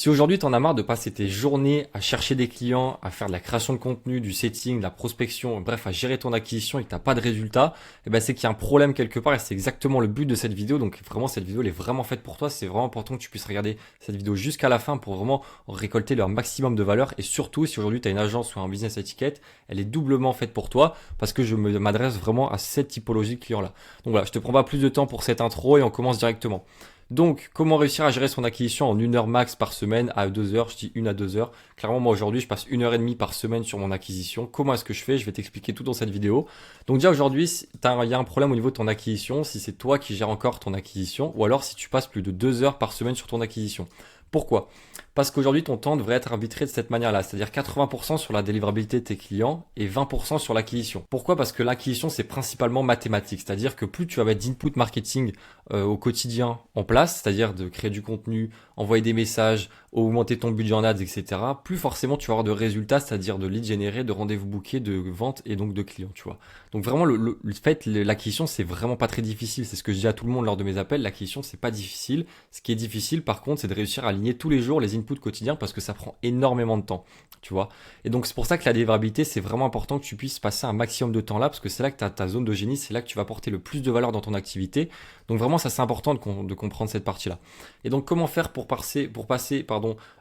Si aujourd'hui tu en as marre de passer tes journées à chercher des clients, à faire de la création de contenu, du setting, de la prospection, bref, à gérer ton acquisition et que tu n'as pas de résultat, eh ben c'est qu'il y a un problème quelque part et c'est exactement le but de cette vidéo. Donc vraiment cette vidéo elle est vraiment faite pour toi. C'est vraiment important que tu puisses regarder cette vidéo jusqu'à la fin pour vraiment récolter leur maximum de valeur. Et surtout si aujourd'hui tu as une agence ou un business à étiquette, elle est doublement faite pour toi parce que je m'adresse vraiment à cette typologie de clients là. Donc voilà, je te prends pas plus de temps pour cette intro et on commence directement. Donc, comment réussir à gérer son acquisition en 1 heure max par semaine à 2 heures, je dis 1 à 2 heures. Clairement, moi aujourd'hui, je passe 1 heure et demie par semaine sur mon acquisition. Comment est-ce que je fais? Je vais t'expliquer tout dans cette vidéo. Donc déjà aujourd'hui, il y a un problème au niveau de ton acquisition, si c'est toi qui gères encore ton acquisition, ou alors si tu passes plus de 2 heures par semaine sur ton acquisition. Pourquoi? Parce qu'aujourd'hui, ton temps devrait être arbitré de cette manière-là, c'est-à-dire 80% sur la délivrabilité de tes clients et 20% sur l'acquisition. Pourquoi? Parce que l'acquisition, c'est principalement mathématique, c'est-à-dire que plus tu vas mettre d'input marketing au quotidien en place, c'est-à-dire de créer du contenu, envoyer des messages, augmenter ton budget en ads, etc., plus forcément tu vas avoir de résultats, c'est-à-dire de leads générés, de rendez-vous bookés, de ventes et donc de clients, tu vois. Donc vraiment, le fait, l'acquisition, c'est vraiment pas très difficile. C'est ce que je dis à tout le monde lors de mes appels. L'acquisition, c'est pas difficile. Ce qui est difficile, par contre, c'est de réussir à aligner tous les jours les inputs quotidiens parce que ça prend énormément de temps, tu vois. Et donc, c'est pour ça que la délivrabilité, c'est vraiment important que tu puisses passer un maximum de temps là parce que c'est là que tu as ta zone de génie, c'est là que tu vas apporter le plus de valeur dans ton activité. Donc vraiment, ça, c'est important de comprendre cette partie-là. Et donc, comment faire pour passer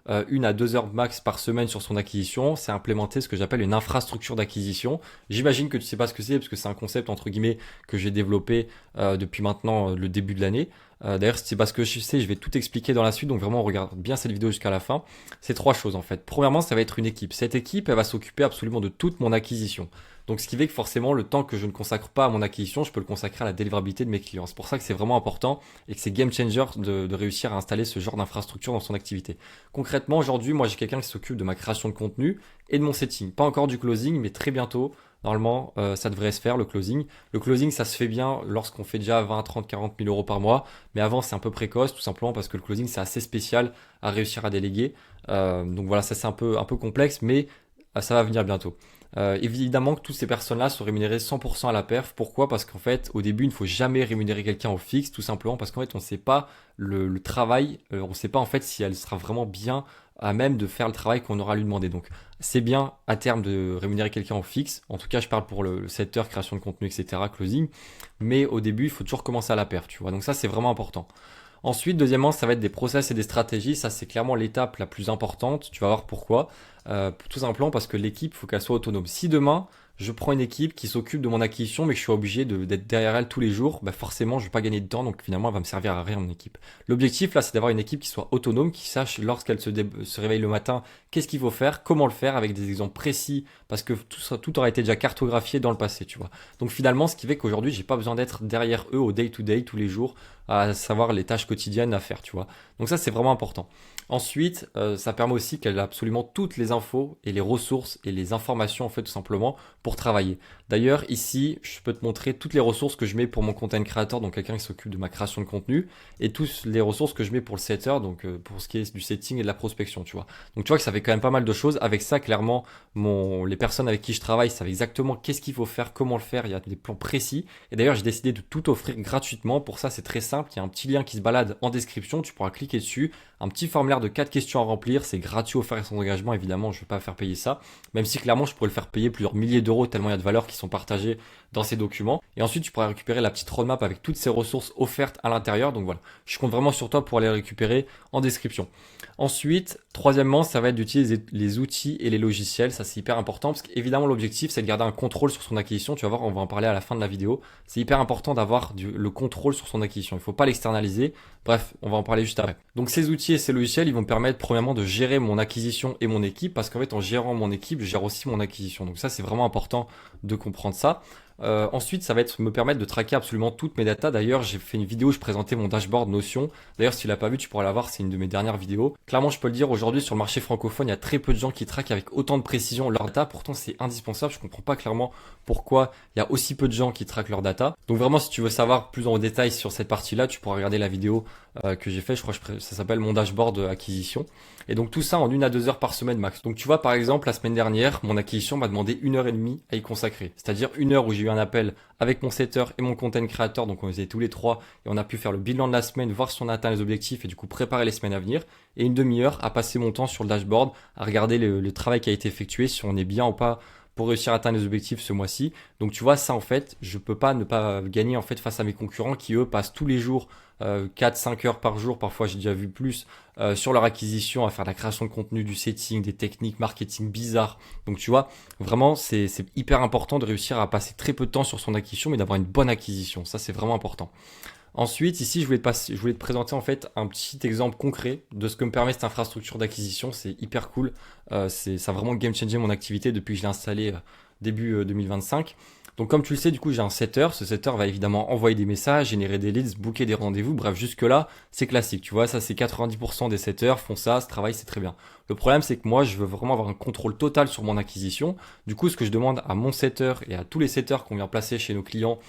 1 à 2 heures max par semaine sur son acquisition? C'est implémenter ce que j'appelle une infrastructure d'acquisition. J'imagine que tu sais pas ce que c'est parce que c'est un concept entre guillemets que j'ai développé depuis maintenant le début de l'année. D'ailleurs, si c'est pas ce que je sais, je vais tout expliquer dans la suite. Donc vraiment, regarde bien cette vidéo jusqu'à la fin. C'est 3 choses en fait. Premièrement, ça va être une équipe. Cette équipe, elle va s'occuper absolument de toute mon acquisition. Donc ce qui fait que forcément, le temps que je ne consacre pas à mon acquisition, je peux le consacrer à la délivrabilité de mes clients. C'est pour ça que c'est vraiment important et que c'est game changer de réussir à installer ce genre d'infrastructure dans son activité. Concrètement, aujourd'hui, moi j'ai quelqu'un qui s'occupe de ma création de contenu et de mon setting. Pas encore du closing, mais très bientôt. Normalement, ça devrait se faire, le closing. Le closing, ça se fait bien lorsqu'on fait déjà 20, 30, 40 000 euros par mois. Mais avant, c'est un peu précoce, tout simplement parce que le closing, c'est assez spécial à réussir à déléguer. Donc voilà, ça c'est un peu complexe, mais ça va venir bientôt. Évidemment que toutes ces personnes-là sont rémunérées 100% à la perf. Pourquoi? Parce qu'en fait, au début, il ne faut jamais rémunérer quelqu'un au fixe, tout simplement parce qu'en fait, on ne sait pas le travail, on ne sait pas en fait si elle sera vraiment bien à même de faire le travail qu'on aura à lui demander. Donc, c'est bien à terme de rémunérer quelqu'un au fixe. En tout cas, je parle pour le setter, création de contenu, etc., closing. Mais au début, il faut toujours commencer à la perf, tu vois. Donc ça, c'est vraiment important. Ensuite, deuxièmement, ça va être des process et des stratégies. Ça, c'est clairement l'étape la plus importante. Tu vas voir pourquoi. Tout simplement parce que l'équipe, il faut qu'elle soit autonome. Si demain, je prends une équipe qui s'occupe de mon acquisition, mais que je suis obligé d'être derrière elle tous les jours, bah forcément, je vais pas gagner de temps. Donc finalement, elle va me servir à rien, mon équipe. L'objectif, là, c'est d'avoir une équipe qui soit autonome, qui sache lorsqu'elle se réveille le matin, qu'est-ce qu'il faut faire, comment le faire, avec des exemples précis, parce que tout aura été déjà cartographié dans le passé, tu vois. Donc finalement, ce qui fait qu'aujourd'hui, j'ai pas besoin d'être derrière eux au day-to-day, tous les jours, à savoir les tâches quotidiennes à faire, tu vois. Donc ça, c'est vraiment important. Ensuite, ça permet aussi qu'elle a absolument toutes les infos et les ressources et les informations, en fait, tout simplement, pour travailler. D'ailleurs, ici, je peux te montrer toutes les ressources que je mets pour mon content creator, donc quelqu'un qui s'occupe de ma création de contenu, et toutes les ressources que je mets pour le setter, donc pour ce qui est du setting et de la prospection, tu vois. Donc tu vois que ça fait quand même pas mal de choses. Avec ça, clairement, les personnes avec qui je travaille savent exactement qu'est-ce qu'il faut faire, comment le faire. Il y a des plans précis. Et d'ailleurs, j'ai décidé de tout offrir gratuitement. Pour ça, c'est très simple. Il y a un petit lien qui se balade en description. Tu pourras cliquer dessus. Un petit formulaire de 4 questions à remplir. C'est gratuit, offert et sans engagement. Évidemment, je ne vais pas faire payer ça. Même si clairement, je pourrais le faire payer plusieurs milliers d'euros tellement il y a de valeurs qui sont partagées dans ces documents. Et ensuite, tu pourras récupérer la petite roadmap avec toutes ces ressources offertes à l'intérieur. Donc voilà, je compte vraiment sur toi pour les récupérer en description. Ensuite, troisièmement, ça va être d'utiliser les outils et les logiciels. Ça, c'est hyper important parce qu'évidemment, l'objectif, c'est de garder un contrôle sur son acquisition. Tu vas voir, on va en parler à la fin de la vidéo. C'est hyper important d'avoir le contrôle sur son acquisition. Il ne faut pas l'externaliser. Bref, on va en parler juste après. Donc, ces outils et ces logiciels, ils vont me permettre premièrement de gérer mon acquisition et mon équipe parce qu'en fait, en gérant mon équipe, je gère aussi mon acquisition. Donc ça, c'est vraiment important de comprendre ça. Ensuite, ça va être me permettre de traquer absolument toutes mes datas. D'ailleurs, j'ai fait une vidéo où je présentais mon dashboard Notion. D'ailleurs, si tu l'as pas vu, tu pourras la voir. C'est une de mes dernières vidéos. Clairement, je peux le dire, aujourd'hui, sur le marché francophone, il y a très peu de gens qui traquent avec autant de précision leurs data. Pourtant, c'est indispensable. Je comprends pas clairement pourquoi il y a aussi peu de gens qui traquent leurs data. Donc vraiment, si tu veux savoir plus en détail sur cette partie-là, tu pourras regarder la vidéo que j'ai fait. Je crois que ça s'appelle mon dashboard acquisition. Et donc tout ça en 1 à 2 heures par semaine max. Donc tu vois, par exemple, la semaine dernière, mon acquisition m'a demandé 1 heure et demie à y consacrer. C'est-à-dire 1 heure où j'ai eu un appel avec mon setter et mon content creator. Donc on était tous les trois et on a pu faire le bilan de la semaine, voir si on a atteint les objectifs et du coup préparer les semaines à venir. Et une demi-heure à passer mon temps sur le dashboard, à regarder le travail qui a été effectué, si on est bien ou pas pour réussir à atteindre les objectifs ce mois-ci. Donc tu vois, ça en fait, je peux pas ne pas gagner en fait face à mes concurrents qui eux passent tous les jours 4-5 heures par jour, parfois j'ai déjà vu plus, sur leur acquisition, à faire de la création de contenu, du setting, des techniques marketing bizarres. Donc tu vois, vraiment c'est hyper important de réussir à passer très peu de temps sur son acquisition, mais d'avoir une bonne acquisition. Ça c'est vraiment important. Ensuite, ici, je voulais te présenter en fait un petit exemple concret de ce que me permet cette infrastructure d'acquisition. C'est hyper cool. Ça a vraiment game changé mon activité depuis que je l'ai installé début 2025. Donc comme tu le sais, du coup, j'ai un setter. Ce setter va évidemment envoyer des messages, générer des leads, booker des rendez-vous. Bref, jusque-là, c'est classique. Tu vois, ça, c'est 90% des setters font ça, ce travail, c'est très bien. Le problème, c'est que moi, je veux vraiment avoir un contrôle total sur mon acquisition. Du coup, ce que je demande à mon setter et à tous les setters qu'on vient placer chez nos clients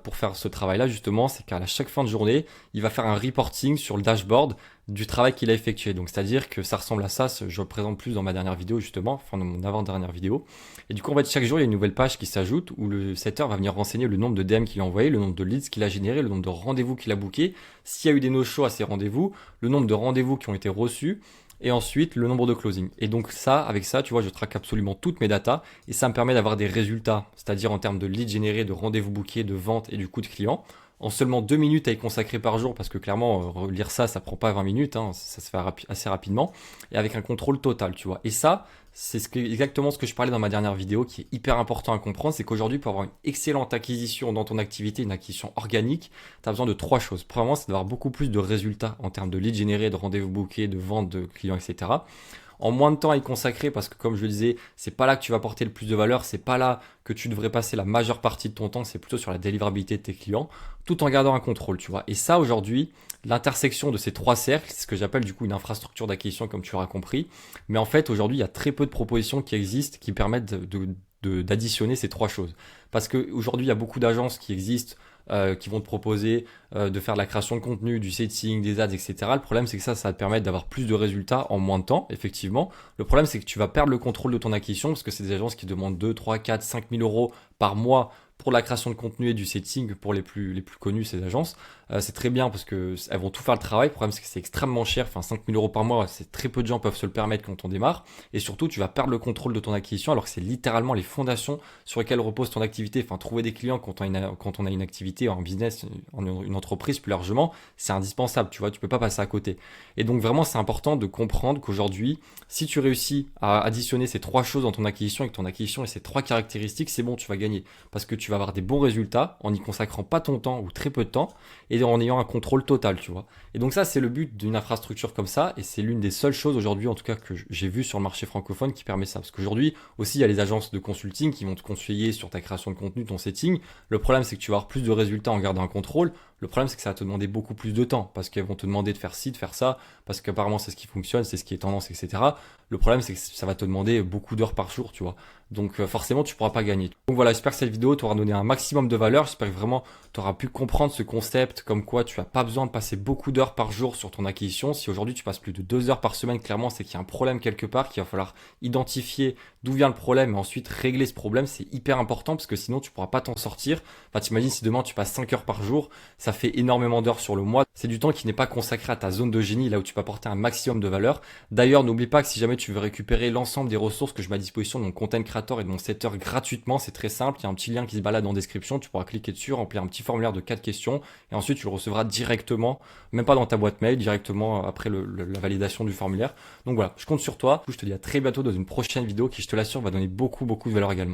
pour faire ce travail-là, justement, c'est qu'à chaque fin de journée, il va faire un reporting sur le dashboard du travail qu'il a effectué. Donc, c'est-à-dire que ça ressemble à ça, je le présente plus dans ma dernière vidéo, justement, enfin, dans mon avant-dernière vidéo. Et du coup, en fait, chaque jour, il y a une nouvelle page qui s'ajoute où le setter va venir renseigner le nombre de DM qu'il a envoyé, le nombre de leads qu'il a généré, le nombre de rendez-vous qu'il a booké, s'il y a eu des no-shows à ces rendez-vous, le nombre de rendez-vous qui ont été reçus, et ensuite le nombre de closing. Et donc ça, avec ça, tu vois, je traque absolument toutes mes datas et ça me permet d'avoir des résultats, c'est-à-dire en termes de leads générés, de rendez-vous bookés, de ventes et du coût de client. En seulement 2 minutes à y consacrer par jour, parce que clairement, lire ça, ça prend pas 20 minutes, hein, ça se fait assez rapidement, et avec un contrôle total, tu vois. Et ça, c'est exactement ce que je parlais dans ma dernière vidéo, qui est hyper important à comprendre, c'est qu'aujourd'hui, pour avoir une excellente acquisition dans ton activité, une acquisition organique, tu as besoin de 3 choses. Premièrement, c'est d'avoir beaucoup plus de résultats en termes de leads générés, de rendez-vous bookés, de ventes de clients, etc. En moins de temps à y consacrer, parce que comme je le disais, c'est pas là que tu vas apporter le plus de valeur, c'est pas là que tu devrais passer la majeure partie de ton temps, c'est plutôt sur la délivrabilité de tes clients, tout en gardant un contrôle, tu vois. Et ça, aujourd'hui, l'intersection de ces 3 cercles, c'est ce que j'appelle du coup une infrastructure d'acquisition, comme tu l'auras compris. Mais en fait, aujourd'hui, il y a très peu de propositions qui existent qui permettent d'additionner ces 3 choses. Parce qu'aujourd'hui, il y a beaucoup d'agences qui existent, qui vont te proposer de faire de la création de contenu, du setting, des ads, etc. Le problème, c'est que ça va te permettre d'avoir plus de résultats en moins de temps, effectivement. Le problème, c'est que tu vas perdre le contrôle de ton acquisition parce que c'est des agences qui demandent 2, 3, 4, 5 000 euros par mois pour la création de contenu et du setting pour les plus connus, ces agences. C'est très bien parce que elles vont tout faire le travail. Le problème, c'est que c'est extrêmement cher. Enfin, 5 000 euros par mois, c'est très peu de gens peuvent se le permettre quand on démarre. Et surtout, tu vas perdre le contrôle de ton acquisition alors que c'est littéralement les fondations sur lesquelles repose ton activité. Enfin, trouver des clients quand on a une activité, un business, une entreprise plus largement, c'est indispensable. Tu vois, tu peux pas passer à côté. Et donc, vraiment, c'est important de comprendre qu'aujourd'hui, si tu réussis à additionner ces 3 choses dans ton acquisition et que ton acquisition et ces 3 caractéristiques, c'est bon, tu vas gagner. Parce que tu vas avoir des bons résultats en n'y consacrant pas ton temps ou très peu de temps et en ayant un contrôle total, tu vois. Et donc ça, c'est le but d'une infrastructure comme ça et c'est l'une des seules choses aujourd'hui, en tout cas, que j'ai vu sur le marché francophone qui permet ça. Parce qu'aujourd'hui, aussi, il y a les agences de consulting qui vont te conseiller sur ta création de contenu, ton setting. Le problème, c'est que tu vas avoir plus de résultats en gardant un contrôle. Le problème, c'est que ça va te demander beaucoup plus de temps parce qu'elles vont te demander de faire ci, de faire ça, parce qu'apparemment, c'est ce qui fonctionne, c'est ce qui est tendance, etc. Le problème, c'est que ça va te demander beaucoup d'heures par jour, tu vois. Donc forcément, tu pourras pas gagner. Donc voilà, j'espère que cette vidéo t'aura donné un maximum de valeur. J'espère que vraiment tu auras pu comprendre ce concept, comme quoi tu n'as pas besoin de passer beaucoup d'heures par jour sur ton acquisition. Si aujourd'hui tu passes plus de 2 heures par semaine, clairement, c'est qu'il y a un problème quelque part, qu'il va falloir identifier d'où vient le problème et ensuite régler ce problème. C'est hyper important parce que sinon tu pourras pas t'en sortir. Enfin, t'imagines si demain tu passes 5 heures par jour, ça fait énormément d'heures sur le mois. C'est du temps qui n'est pas consacré à ta zone de génie, là où tu peux apporter un maximum de valeur. D'ailleurs, n'oublie pas que si jamais tu veux récupérer l'ensemble des ressources que je mets à disposition de mon content creator et de mon setter gratuitement, c'est très simple. Il y a un petit lien qui se balade en description. Tu pourras cliquer dessus, remplir un petit formulaire de 4 questions et ensuite tu le recevras directement, même pas dans ta boîte mail, directement après la validation du formulaire. Donc voilà, je compte sur toi. Je te dis à très bientôt dans une prochaine vidéo qui, je te l'assure, va donner beaucoup de valeur également.